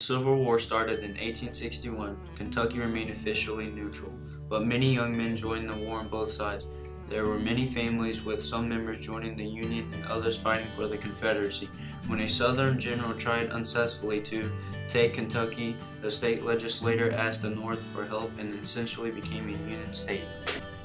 The Civil War started in 1861. Kentucky remained officially neutral, but many young men joined the war on both sides. There were many families, with some members joining the Union and others fighting for the Confederacy. When a Southern general tried unsuccessfully to take Kentucky, the state legislature asked the North for help and essentially became a Union state.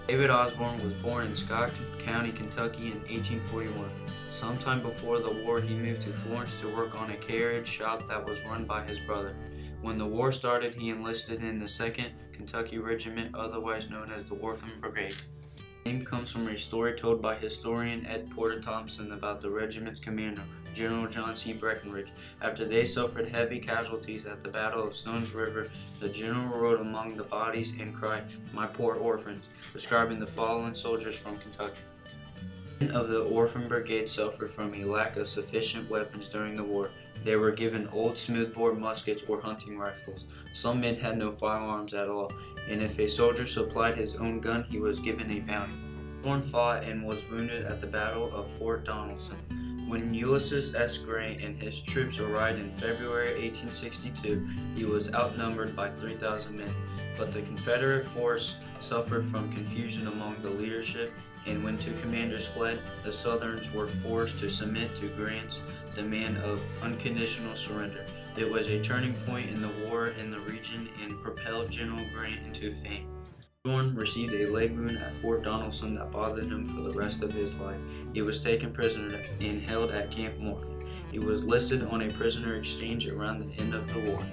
David Osborn was born in Scott County, Kentucky in 1841. Sometime before the war, he moved to Florence to work on a carriage shop that was run by his brother. When the war started, he enlisted in the 2nd Kentucky Regiment, otherwise known as the Orphan Brigade. The name comes from a story told by historian Ed Porter Thompson about the regiment's commander, General John C. Breckinridge. After they suffered heavy casualties at the Battle of Stones River, the general rode among the bodies and cried, "My poor orphans," describing the fallen soldiers from Kentucky. Men of the Orphan Brigade suffered from a lack of sufficient weapons during the war. They were given old smoothbore muskets or hunting rifles. Some men had no firearms at all, and if a soldier supplied his own gun, he was given a bounty. Osborn fought and was wounded at the Battle of Fort Donelson. When Ulysses S. Grant and his troops arrived in February 1862, he was outnumbered by 3,000 men, but the Confederate force suffered from confusion among the leadership, and when two commanders fled, the Southerns were forced to submit to Grant's demand of unconditional surrender. It was a turning point in the war in the region and propelled General Grant into fame. Osborn received a leg wound at Fort Donelson that bothered him for the rest of his life. He was taken prisoner and held at Camp Morton. He was listed on a prisoner exchange around the end of the war.